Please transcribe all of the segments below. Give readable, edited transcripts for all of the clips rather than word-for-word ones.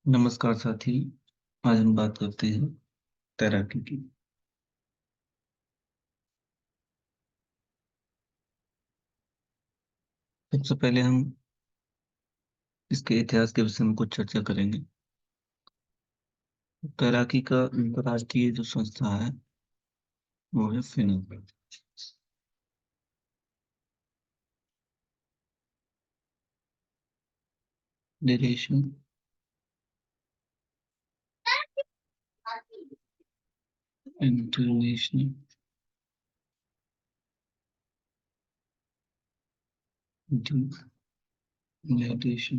नमस्कार साथी। आज हम बात करते हैं तैराकी की। सबसे पहले हम इसके इतिहास के विषय में कुछ चर्चा करेंगे। तैराकी का अंतर्राष्ट्रीय जो संस्था है वो है फिनो। फेडरेशन इंटरनेशनल फेडरेशन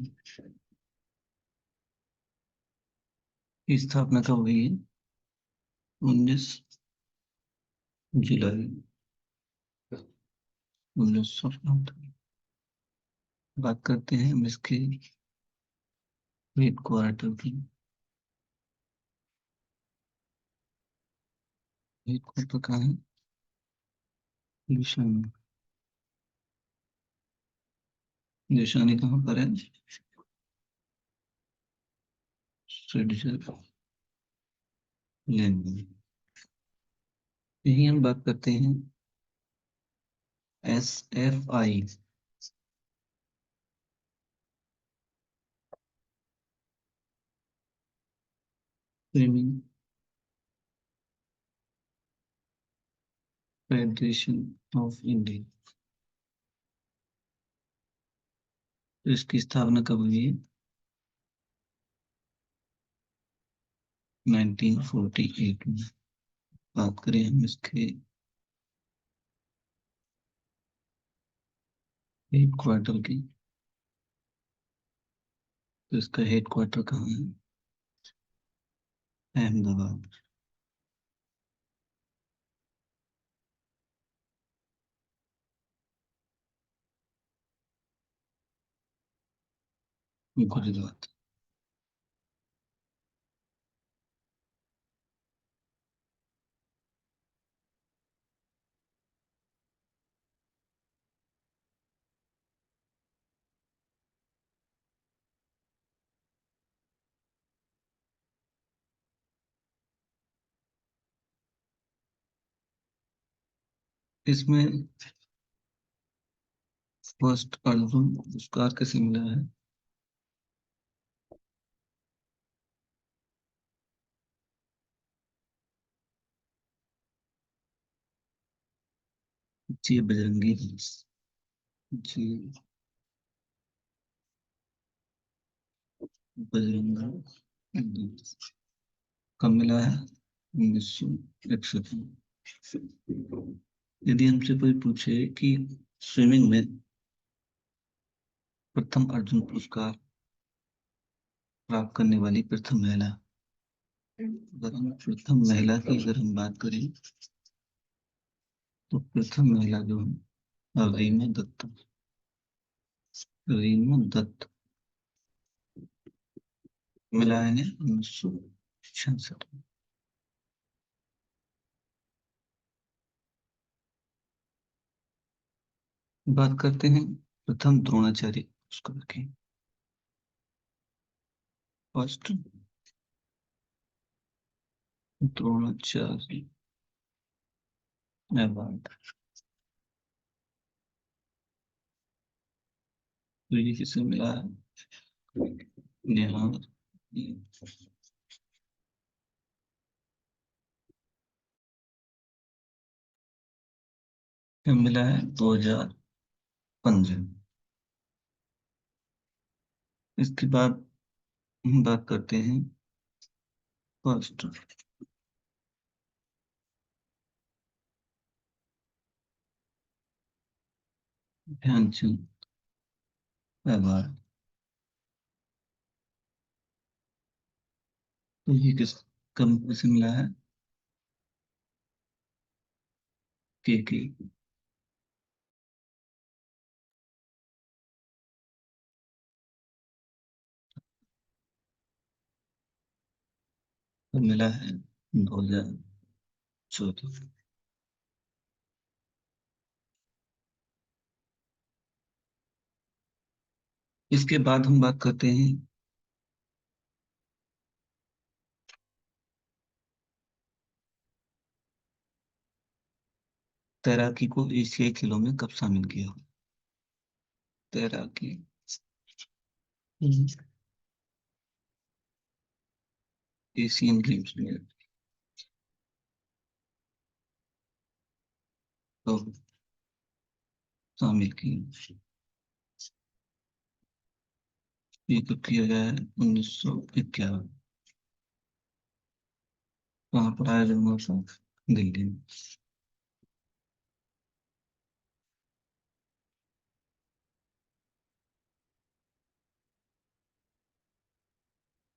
की स्थापना कब हुई है? 19 जुलाई 1958। बात करते हैं हम इसके हेड क्वार्टर की। हेड क्वार्टर कहाँ है? निशानी। निशानी कहाँ पर है? स्विट्जरलैंड। यही हम बात करते हैं SFI। Swimming federation of India. तो इसकी स्थापना कब हुई है? 1948 में। बात करें हम इसके हेड क्वार्टर की, तो इसका हेड क्वार्टर कहाँ है? अहमदाबाद। गुजरात। इसमें फर्स्ट अर्जुन पुरस्कार किसे मिला है? जी बजरंगी दास। जी बजरंगी दास। कब मिला है? 1961 में। यदि हमसे कोई पूछे कि स्विमिंग में प्रथम अर्जुन पुरस्कार प्राप्त करने वाली प्रथम महिला, अगर हम प्रथम महिला की अगर हम बात करें तो प्रथम महिला जो है रीमा दत्त। रीमा दत्त मिला है 1966 में। बात करते हैं प्रथम द्रोणाचार्य पुरस्कार की। First Dronacharya award. तो ये किसे मिला है? नेहा। ये मिला है 2015। इसके बाद हम बात करते हैं फर्स्ट ध्यानचंद अवार्ड। तो ये किस कंपनी से मिला है? के तो मिला है 2014। इसके बाद हम बात करते हैं तैराकी को एशियाई खेलों में कब शामिल किया? तैराकी। हम्म, एशियन गेम्स में कब शामिल किया? ये कब किया गया है? 1951। कहाँ पर आयोजन हुआ था? दिल्ली में।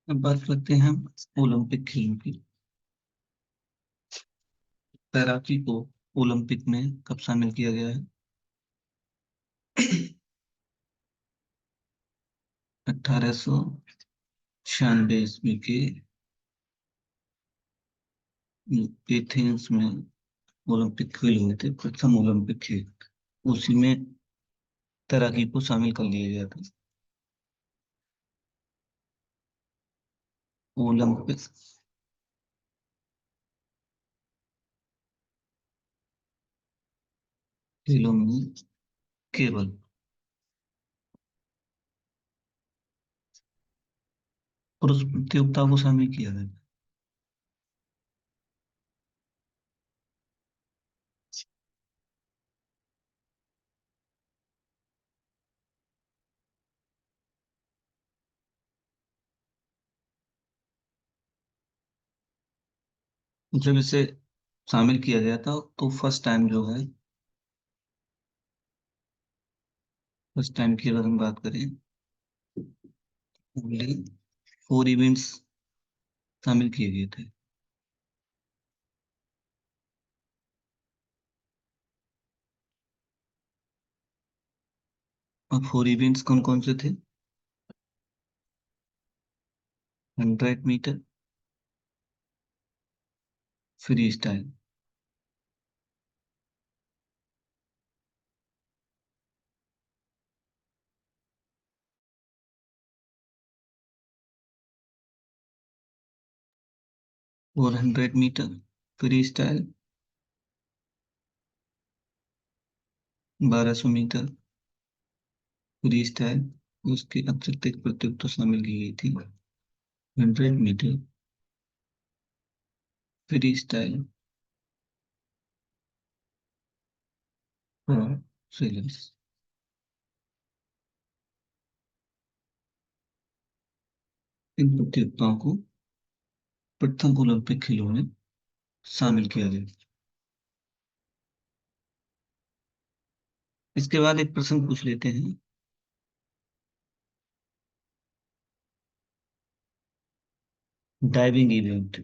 अब बात करते हैं हम ओलंपिक खेलों की। तैराकी को ओलंपिक में कब शामिल किया गया है? 1896 ईस्वी के एथेंस में ओलंपिक खेल हुए थे, प्रथम ओलंपिक खेल। उसी में तैराकी को शामिल कर लिया गया था। ओलंपिक खेलों में केवल पुरुष प्रतियोगिता को शामिल किया गया। जब इसे शामिल किया गया था तो फर्स्ट टाइम जो है, फर्स्ट टाइम की अगर हम बात करें, ओनली 4 इवेंट्स शामिल किए गए थे। और 4 इवेंट्स कौन कौन से थे? 100 मीटर फ्री स्टाइल, और 100 metre freestyle, 1200 metre freestyle. उसके अतिरिक्त एक प्रतियोगिता शामिल की गई थी, 100 मीटर फ्री स्टाइल और सेलर्स। इन प्रतियोगिताओं को प्रथम ओलंपिक खेलों में शामिल किया गया। इसके बाद एक प्रश्न पूछ लेते हैं। Diving event,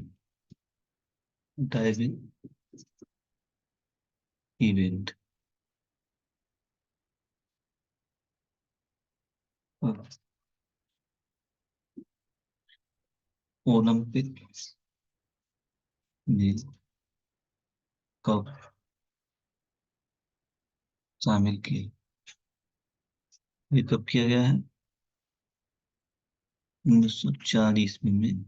diving event Olympic में कब शामिल किए? ये कब किया गया है? 1904 ईस्वी में।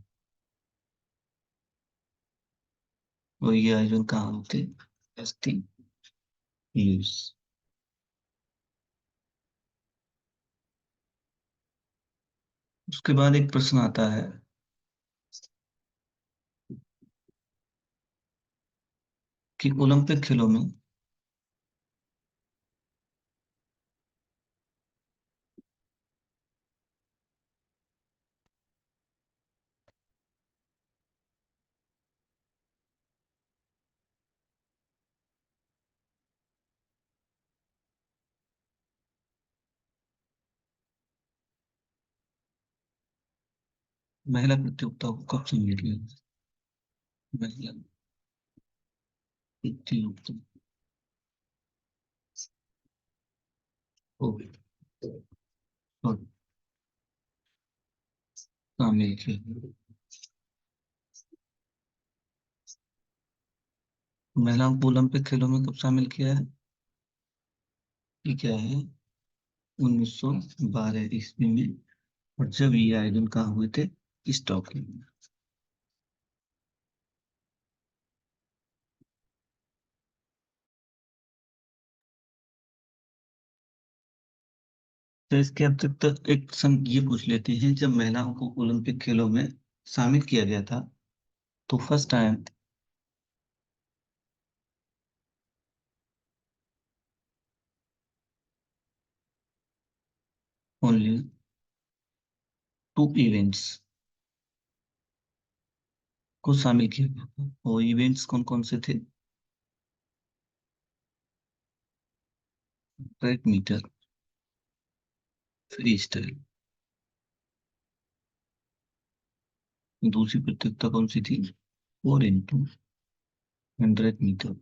और ये आयोजन कहाँ होते? एस्टी न्यूज। उसके बाद एक प्रश्न आता है कि ओलंपिक खेलों में महिला प्रतियोगिता को कब शामिल किया? महिला प्रतियोगिता को कब शामिल किया? महिलाओं को ओलंपिक खेलों में कब शामिल किया है? ये क्या है? 1912 ईस्वी में। और जब ये आयोजन कहाँ हुए थे? स्टॉकहोम में। तो इसके अब तक एक प्रश्न ये पूछ लेते हैं, जब महिलाओं को ओलंपिक खेलों में शामिल किया गया था तो first time only two events को शामिल किया गया था। और इवेंट्स कौन कौन से थे? 100 मीटर फ्री स्टाइल। दूसरी प्रतियोगिता कौन सी थी? 4x100 metre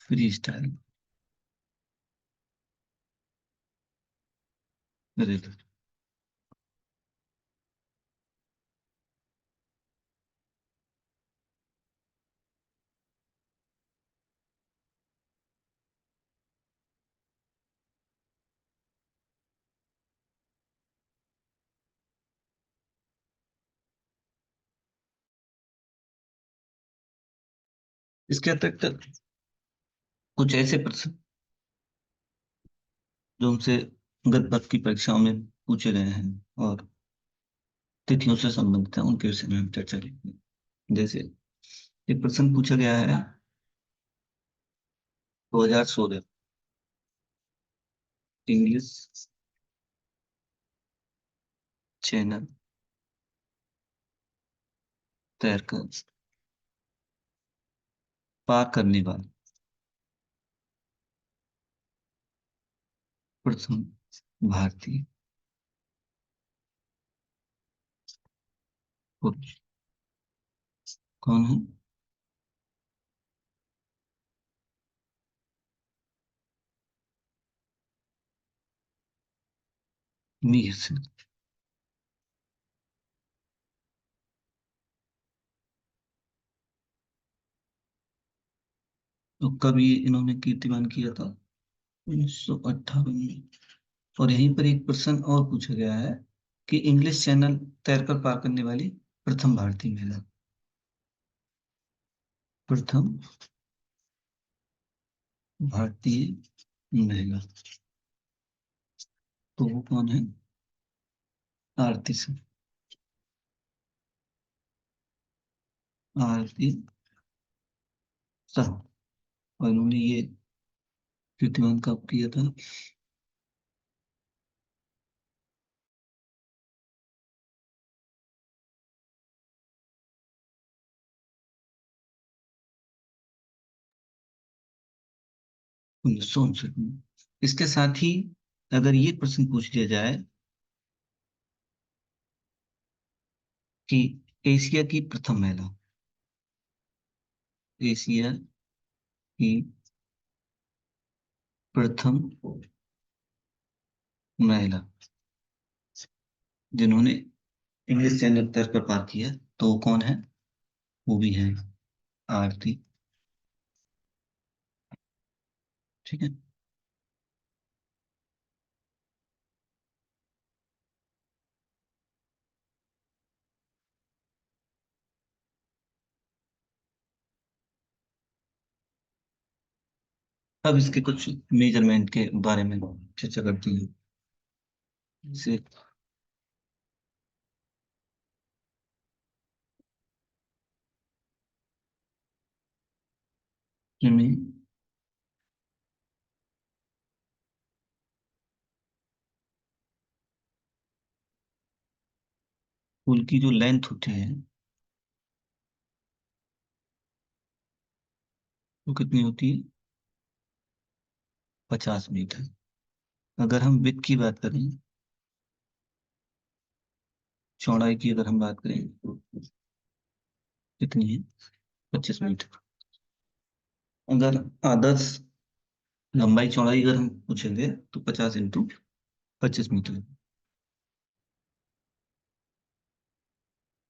free style. अरे तो इसके अतिरिक्त कुछ ऐसे प्रश्न जो हमसे गत वक्त की परीक्षाओं में पूछे गए हैं और तिथियों से संबंधित है, उनके विषय में हम चर्चा करेंगे। जैसे एक प्रश्न पूछा गया है, 2016 इंग्लिश चैनल तैरकर पार करने वाले प्रथम भारतीय पुरुष कौन है? मीर सिंह। तो कब ये इन्होंने कीर्तिमान किया था? 1958 में। और यहीं पर एक प्रश्न और पूछा गया है कि इंग्लिश चैनल तैरकर पार करने वाली प्रथम भारतीय महिला। प्रथम भारतीय महिला तो वो कौन है? आरती सिंह। आरती शाह। और इन्होंने ये कीर्तिमान कब किया था? 1959 में। इसके साथ ही अगर ये प्रश्न पूछ लिया जाए कि एशिया की प्रथम महिला, एशिया की प्रथम महिला जिन्होंने इंग्लिश चैनल तैरकर पार किया, तो वो कौन है? वो भी है आरती। ठीक है। अब इसके कुछ मेजरमेंट के बारे में चर्चा करती है। जैसे स्विमिंग पूल की जो लेंथ होती है वो कितनी होती है? 50 मीटर। अगर हम विड्थ की बात करें, चौड़ाई की अगर हम बात करें तो कितनी है? 25 मीटर। अगर आदर्श लंबाई चौड़ाई अगर हम पूछेंगे तो 50 × 25 मीटर।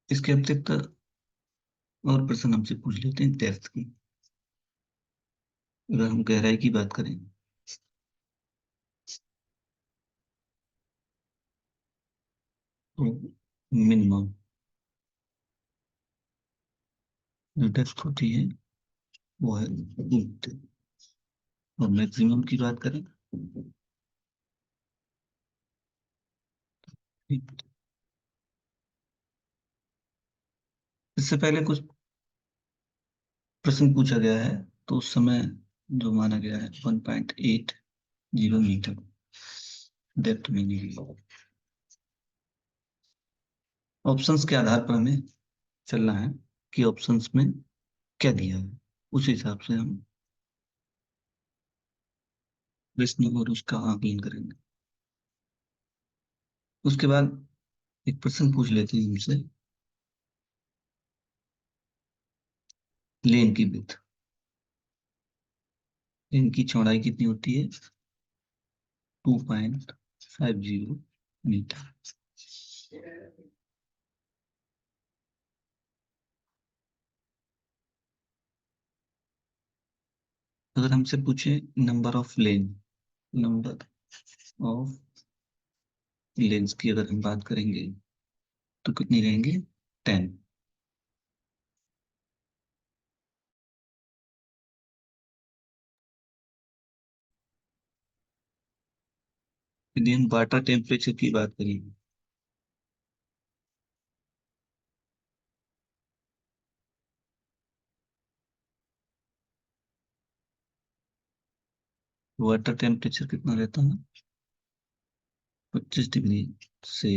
इसके अतिरिक्त और प्रश्न हमसे पूछ लेते हैं डेप्थ की। अगर हम गहराई की बात करें तो मिनिमम जो डेप्थ होती है वो है 2 मीटर। और मैक्सिमम की बात करें इससे पहले कुछ प्रश्न पूछा गया है, तो उस समय जो माना गया है 1.80 मीटर डेप्थ में नहीं है। ऑप्शंस के आधार पर हमें चलना है कि ऑप्शंस में क्या दिया है, उस हिसाब से हम प्रश्न और उसका आकलन करेंगे। उसके बाद एक प्रश्न पूछ लेते हैं हमसे, लेन की विड्थ, लेन की चौड़ाई कितनी होती है? 2.50 मीटर। अगर हमसे पूछे number of lane, number of lens की अगर हम बात करेंगे तो कितनी रहेंगे? 10। यदि हम वाटर टेम्परेचर की बात करें, वाटर टेम्परेचर कितना रहता है? 25 डिग्री से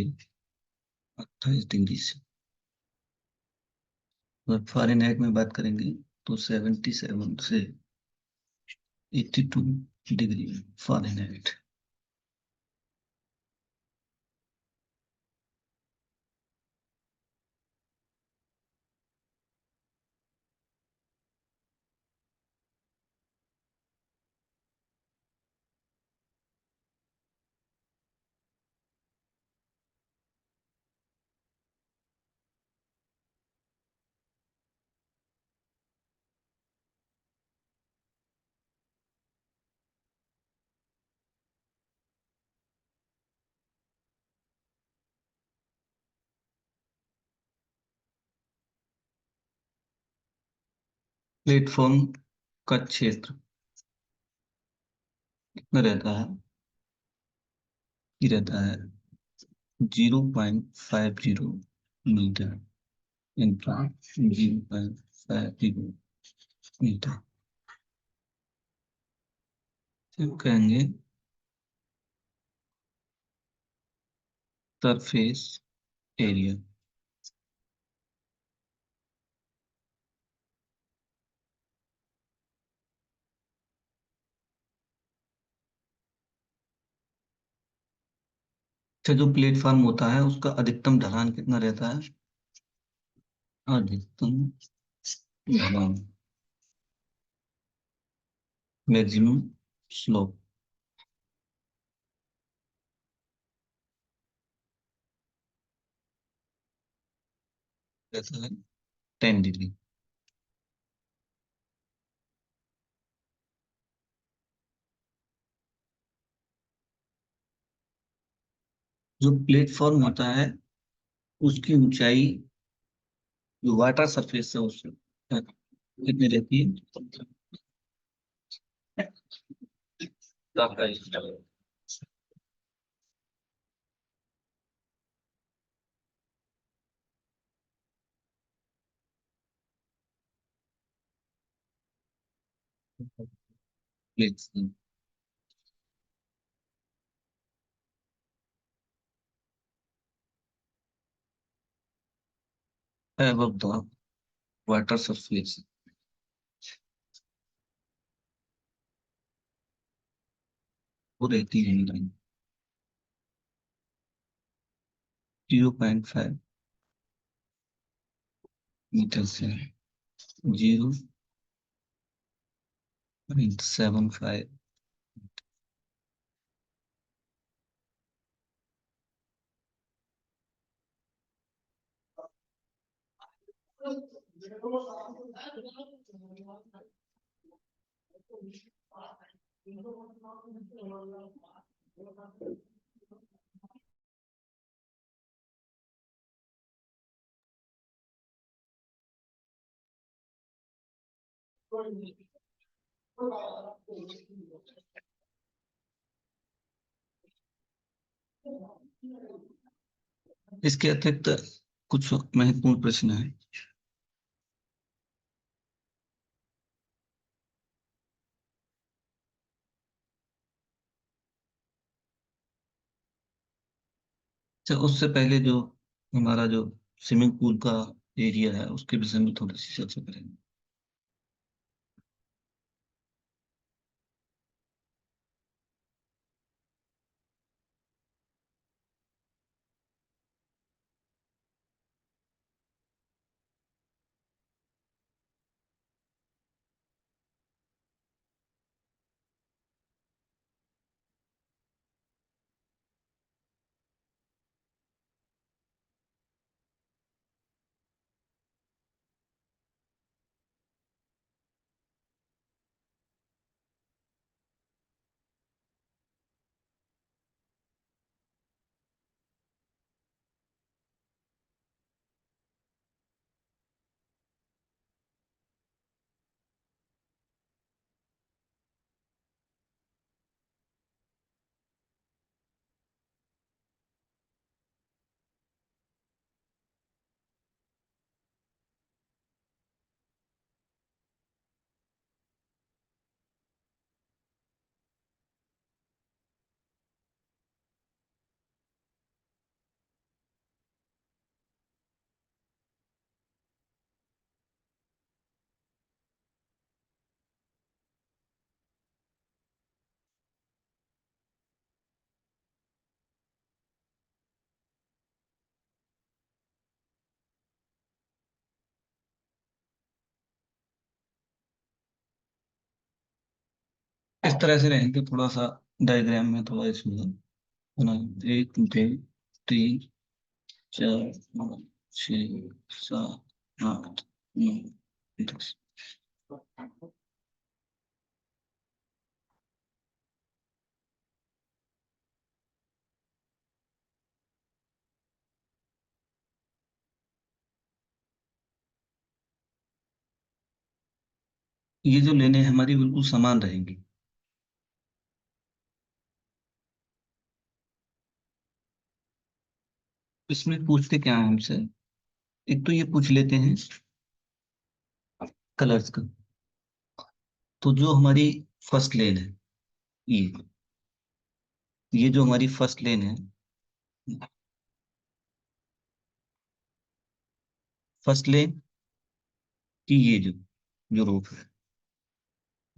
28 डिग्री से। अगर फ़ारेनहाइट में बात करेंगे तो 77 से 82 डिग्री फ़ारेनहाइट। प्लेटफॉर्म का क्षेत्र कितना रहता है? ये रहता है 0.50 मीटर इंटू 0.50 मीटर। फिर कहेंगे सरफेस एरिया। अच्छा, जो प्लेटफॉर्म होता है उसका अधिकतम ढलान कितना रहता है? अधिकतम ढलान, मैक्सिमम स्लोप, रहता है 10 डिग्री। जो प्लेटफॉर्म होता है उसकी ऊंचाई जो वाटर सरफेस से उससे कितनी रहती है? Platform above the water surface, वो रहती है 0.5 मीटर से 0.75। इसके अतिरिक्त कुछ महत्वपूर्ण प्रश्न है। अच्छा, उससे पहले जो हमारा जो स्विमिंग पूल का एरिया है उसके विषय में थोड़ी सी चर्चा करेंगे। इस तरह से रहेंगे, थोड़ा सा डायग्राम में थोड़ा इसमें बना। एक, दो, तीन, चार, पाँच, छः, सात, आठ, नौ, 10। ये जो लेने हमारी बिल्कुल समान रहेंगी। इसमें पूछते क्या है हमसे, एक तो ये पूछ लेते हैं कलर्स का। तो जो हमारी फर्स्ट लेन है, ये ये जो हमारी फर्स्ट लेन है, फर्स्ट लेन की ये जो जो रूप है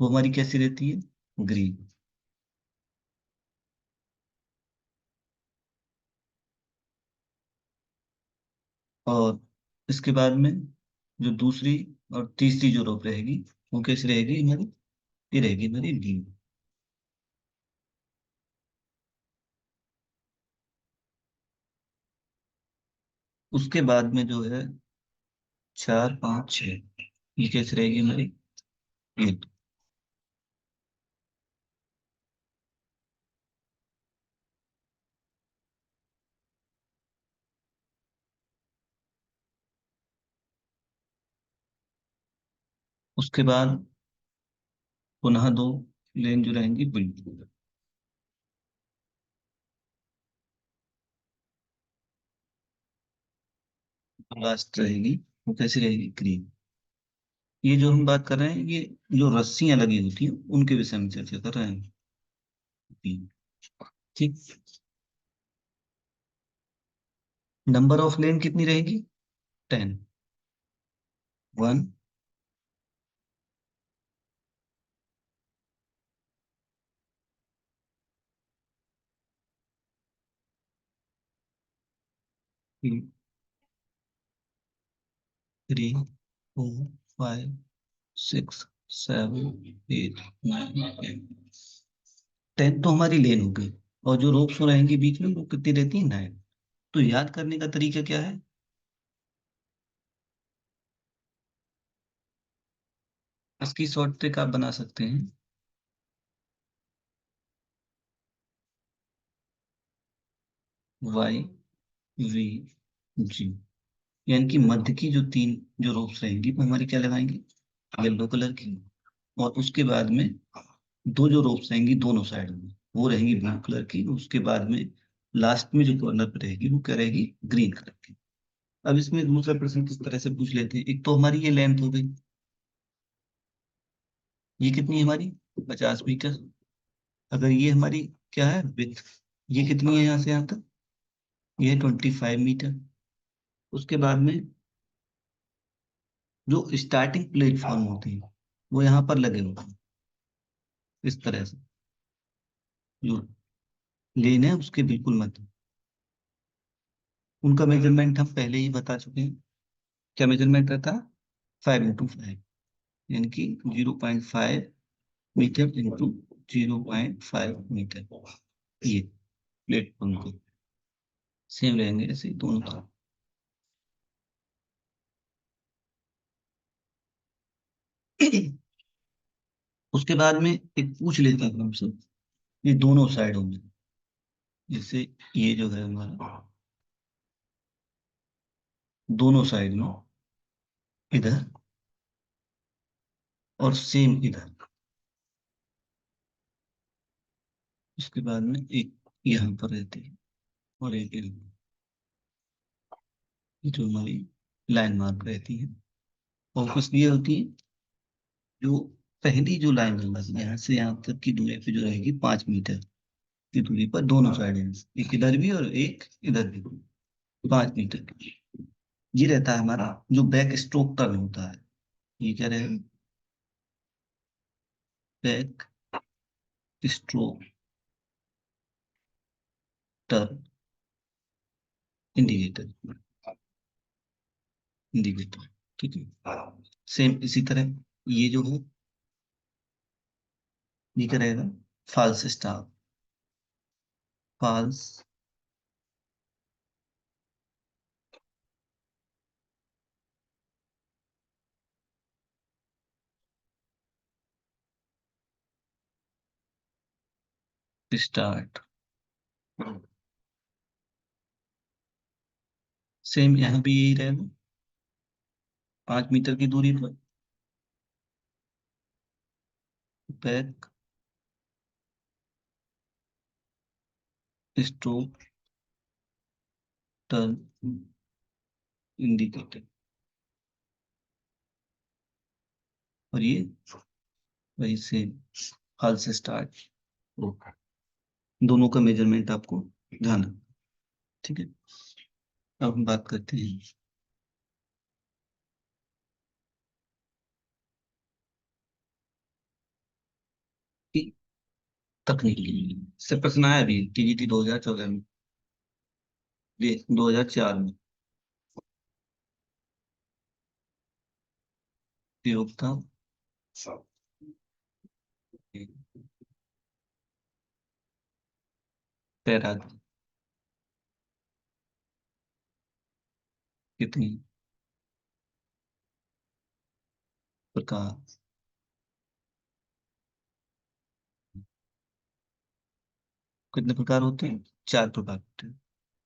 वो हमारी कैसी रहती है, ग्रीन। और इसके बाद में जो दूसरी और तीसरी जो रोप रहेगी वो कैसी रहेगी हमारी, ये रहेगी हमारी ब्लू। उसके बाद में जो है चार, पाँच, छः, ये कैसी रहेगी हमारी, ये। उसके बाद पुनः दो लेन जो रहेंगी ब्लू। लास्ट रहेगी वो कैसी रहेगी, ग्रीन। ये जो हम बात कर रहे हैं, ये जो रस्सियां लगी होती हैं उनके विषय में चर्चा कर रहे हैं। ग्रीन। ठीक। नंबर ऑफ लेन कितनी रहेगी, 10। One, three, four, five, six, seven, eight, nine, ten. 10 तो हमारी लेन हो गई। और जो रोप्स रहेंगी बीच में वो कितनी रहती है, 9। तो याद करने का तरीका क्या है, इसकी शॉर्ट ट्रिक आप बना सकते हैं, वाई, वी, जी। यानी कि मध्य की जो तीन जो रोप्स रहेंगी वो हमारी क्या लगाएंगे, येलो कलर की। और उसके बाद में दो जो रोप्स रहेंगी दोनों साइड में वो रहेंगी ब्लू कलर की। उसके बाद में लास्ट में जो कॉर्नर पे रहेगी वो क्या रहेगी, ग्रीन कलर की। अब इसमें दूसरा प्रश्न किस तरह से पूछ लेते हैं, एक तो हमारी ये लेंथ हो गई, ये कितनी है हमारी, 50 मीटर। अगर ये हमारी क्या है विथ, ये कितनी है यहाँ से यहाँ तक, ये 25 मीटर। उसके बाद में जो स्टार्टिंग प्लेटफॉर्म होते हैं वो यहाँ पर लगे होते हैं इस तरह से, जो लेन है उसके बिल्कुल मत, उनका मेजरमेंट हम पहले ही बता चुके हैं। क्या मेजरमेंट रहता है, 5 × 5, यानी कि 0.5 मीटर इंटू 0.5 मीटर, ये प्लेटफॉर्म को सेम रहेंगे ऐसे ही दोनों तरफ। उसके बाद में एक पूछ लेते हैं हमसे, ये दोनों साइडों में, जैसे ये जो है हमारा दोनों साइड में, इधर और सेम इधर, उसके बाद में एक यहाँ पर रहती है और एक इधर। ये जो हमारी लाइन मार्क रहती है और कुछ ये होती है, जो पहली जो लाइन है यहाँ से यहाँ तक की दूरी पे जो रहेगी 5 मीटर की दूरी पर दोनों साइड है, एक इधर भी और एक इधर भी, 5 मीटर की। ये रहता है हमारा जो बैक स्ट्रोक टर्न होता है, ये क्या रहेगा, back stroke turn indicator, indicator, ठीक है। सेम इसी तरह ये जो है, ये क्या रहेगा, false start, false start. Same यहाँ भी यही रहेगा, 5 मीटर की दूरी पर बैक स्ट्रोक टर्न इंडिकेटर, और ये वही सेम फाल्स स्टार्ट। दोनों का मेजरमेंट आपको ध्यान रखना, ठीक है। अब हम बात करते हैं कि तकनीक के लिए से प्रश्न आया भी टीजीटी 2014 में, ये 2004 में उपयोगिता पैरा कितनी प्रकार, कितने प्रकार होते हैं, 4 प्रकार होते हैं।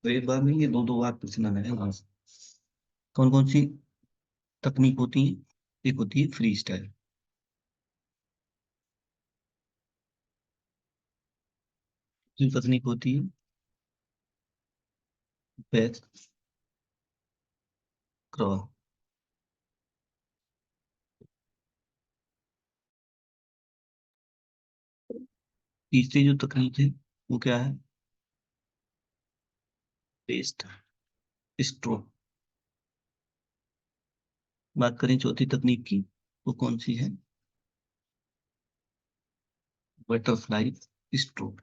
तो एक बार नहीं, ये दो दो बार पूछना है वहां से। कौन कौन सी तकनीक होती है, एक होती है फ्री स्टाइल, दूसरी तकनीक होती है बैक क्रॉल, तीसरी जो तकनीक है वो क्या है, पेस्ट स्ट्रोक। बात करें चौथी तकनीक की, वो कौन सी है, बटरफ्लाई स्ट्रोक।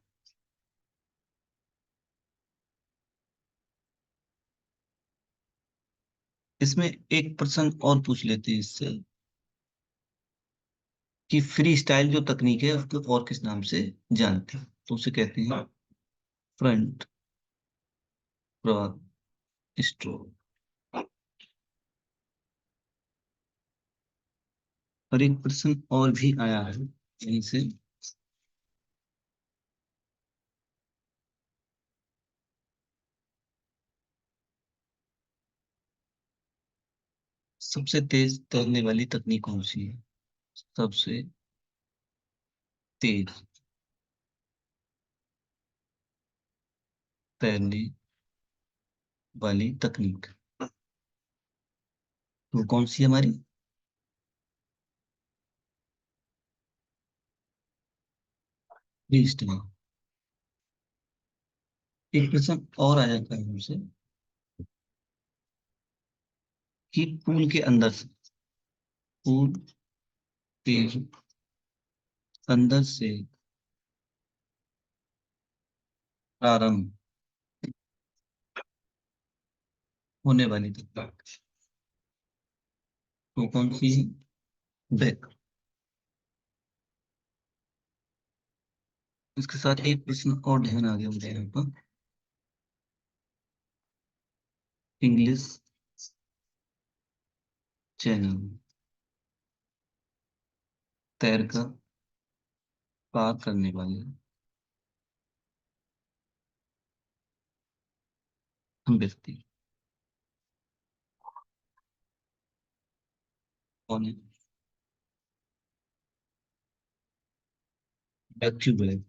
इसमें एक प्रश्न और पूछ लेते हैं इससे, कि फ्री स्टाइल जो तकनीक है उसको और किस नाम से जानते हैं, तो उसे कहते हैं फ्रंट क्रॉल स्ट्रोक। और एक प्रश्न और भी आया है यहीं से, सबसे तेज तैरने वाली तकनीक कौन सी है, सबसे तेज तैरने वाली तकनीक, वो कौन सी है हमारी? Free style. एक प्रश्न और आ जाता है हमसे कि पूल के अंदर से, पूल के अंदर से प्रारंभ होने वाली तकनीक, वो कौन सी है? बैक। इसके साथ एक प्रश्न और ध्यान आ गया मुझे यहाँ पर। इंग्लिश चैनल तैर कर पार करने वाले हम व्यक्ति कौन है? Matthew web.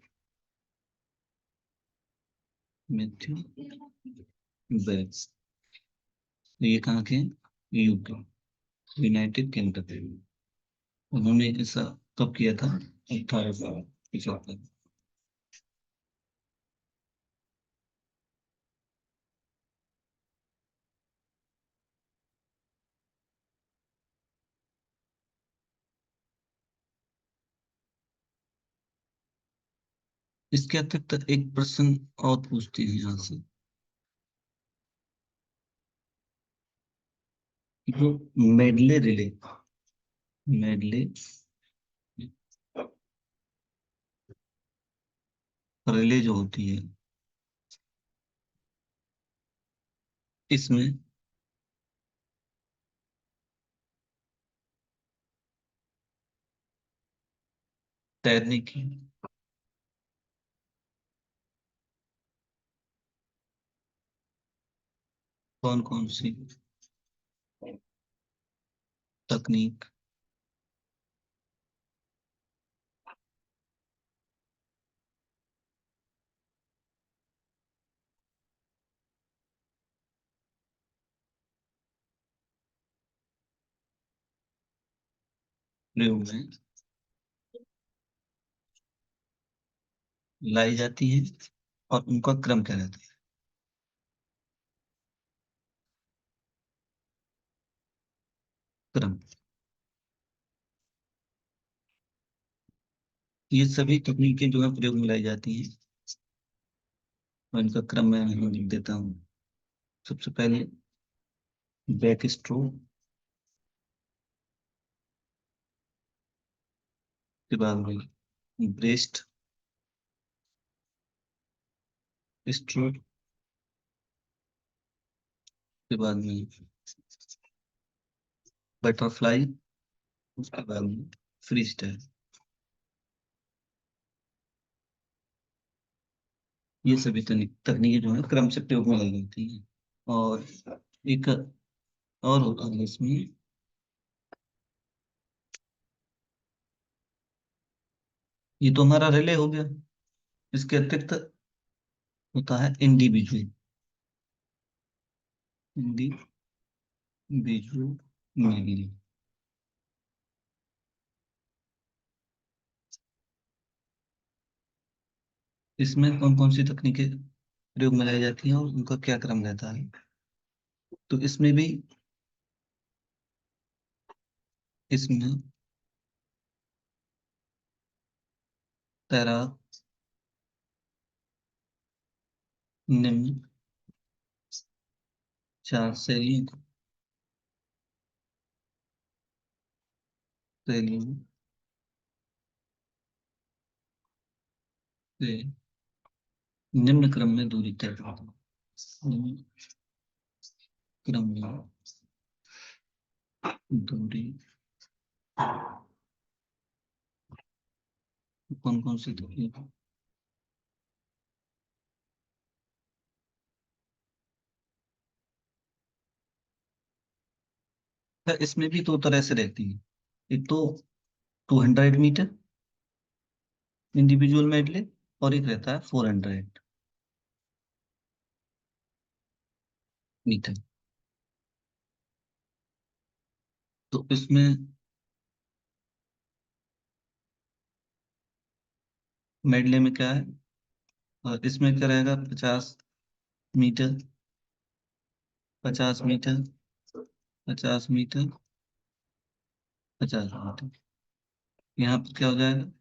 Matthew web. ये कहाँ के? UK, United kingdom. उन्होंने ऐसा कब किया था? 1875। इसके अतिरिक्त एक प्रश्न और पूछते हैं यहाँ से, कि जो मेडले रिले, मेडले रिले जो होती है, इसमें तैरने की कौन कौन सी तकनीक प्रयोग में लाई जाती है, और उनका क्रम क्या रहता है? क्रम। ये सभी तकनीकें जो है प्रयोग में लाई जाती हैं, और इनका क्रम मैं यहाँ लिख देता हूँ। सबसे पहले बैक स्ट्रोक, के बाद में ब्रेस्ट स्ट्रोक, के बाद में बटरफ्लाई, उसके बाद में फ्री स्टाइल। ये सभी तकनीकें जो है क्रम से प्रयोग में लाई जाती हैं। और एक और होता है इसमें, ये तो हमारा रिले हो गया। इसके अतिरिक्त होता है इंडिविजुअल, इंडिविजुअल मेनली। इसमें कौन कौन सी तकनीकें प्रयोग में लाई जाती हैं और उनका क्या क्रम रहता है? तो इसमें भी, इसमें तैराक निम्न चार शैलियों से निम्न क्रम में दूरी तय करता है। निम्न क्रम में दूरी कौन कौन सी तकनीक है? इसमें भी दो तरह से रहती है। एक तो 200 मीटर इंडिविजुअल मेडले, और एक रहता है 400। मीटर। तो इसमें मेडले में क्या है? और इसमें क्या रहेगा? 50 मीटर, 50 मीटर, 50 मीटर, 50 मीटर। यहाँ पर क्या हो जाएगा?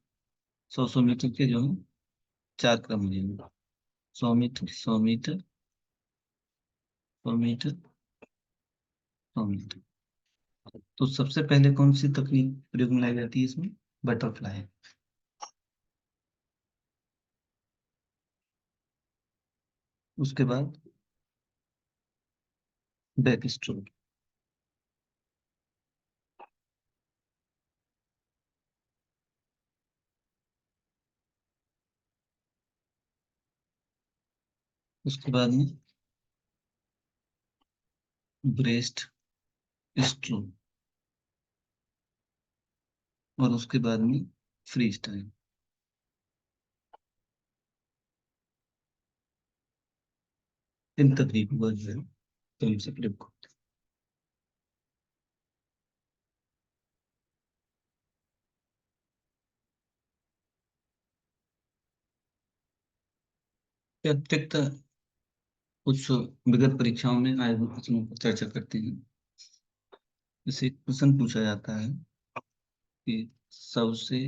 100 100 मीटर के जो है चार क्रम हो जाएंगे। 100 मीटर, 100 मीटर, 100 मीटर, 100 मीटर। तो सबसे पहले कौन सी तकनीक प्रयोग में लाई जाती है इसमें? बटरफ्लाई। उसके बाद बैक स्ट्रोक। उसके बाद में ब्रेस्ट स्ट्रोक। और उसके बाद में फ्री स्टाइल। इन तकनीकों का जो है तो इनसे प्रयोग करते हैं। अतिरिक्त कुछ विगत परीक्षाओं में आए हुए प्रश्नों पर चर्चा करते हैं। जैसे एक प्रश्न पूछा जाता है कि सबसे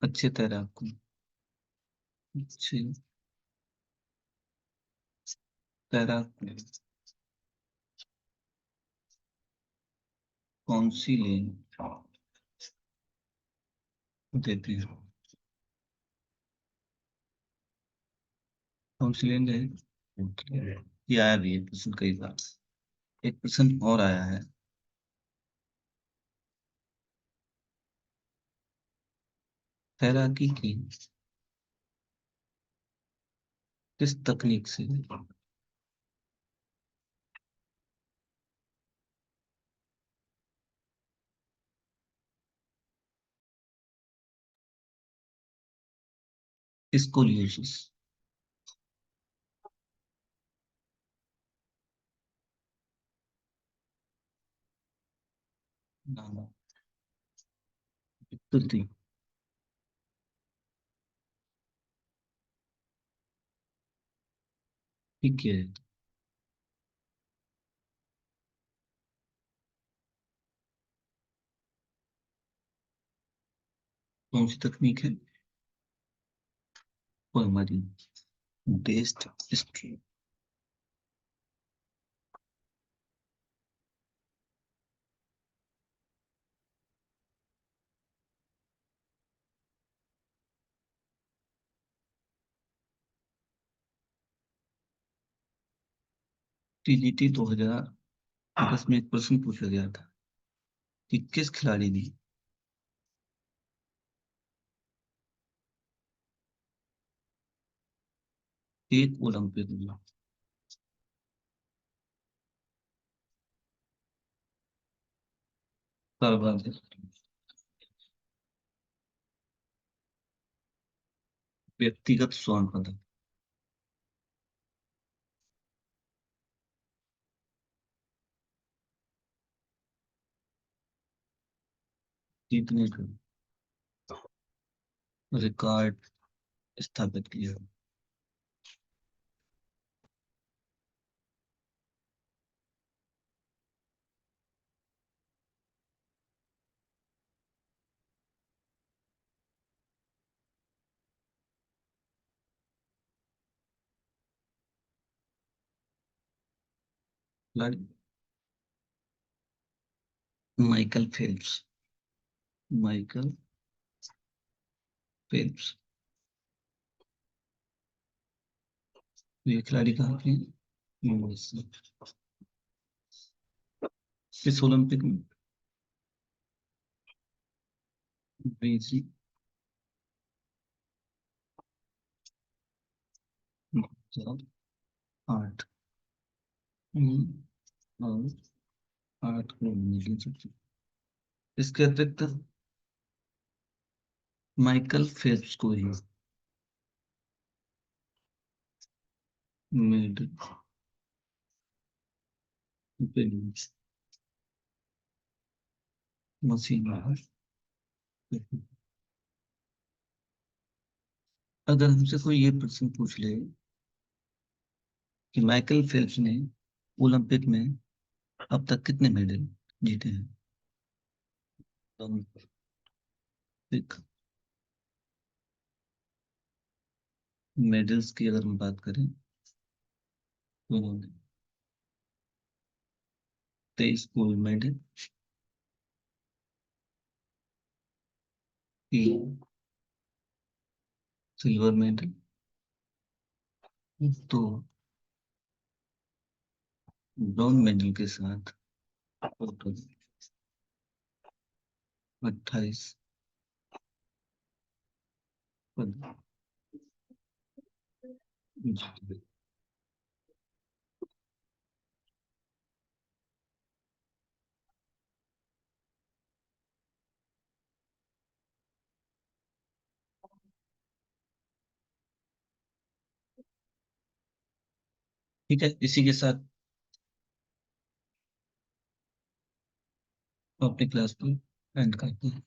अच्छे तैराक कौन? अच्छे तैराक कौन सी लेन देते हैं? कौन सी लेन है? ये आया भी है प्रश्न कई बार। एक प्रश्न और आया है। तैराकी की किस तकनीक से स्coliosis? ना, विकृति। ठीक है। कौन सी तकनीक है? वो हमारी बेस्ट स्ट्रोक। टीजीटी 2010 में एक प्रश्न पूछा गया था कि किस खिलाड़ी ने एक ओलंपिक में सर्वाधिक व्यक्तिगत स्वर्ण पदक जीतने का रिकॉर्ड स्थापित किया? खिलाड़ी माइकल फेल्प्स। Michael Phelps. ये खिलाड़ी कहाँ के हैं? यूएस। इस ओलंपिक में बीसी 2008 में और 8 को मिली सबसे। इसके अतिरिक्त माइकल फेल्प्स को ही मेडल मशीन। अगर हमसे कोई ये प्रश्न पूछ ले कि माइकल फेल्प्स ने ओलंपिक में अब तक कितने मेडल जीते हैं, ओलंपिक मेडल्स की अगर हम बात करें तो उन्होंने 23 गोल्ड मेडल, 3 सिल्वर मेडल, तो ब्रॉन्ज मेडल के साथ टोटल 28 पद जीत गए। ठीक है, इसी के साथ अपनी क्लास को एंड करते हैं।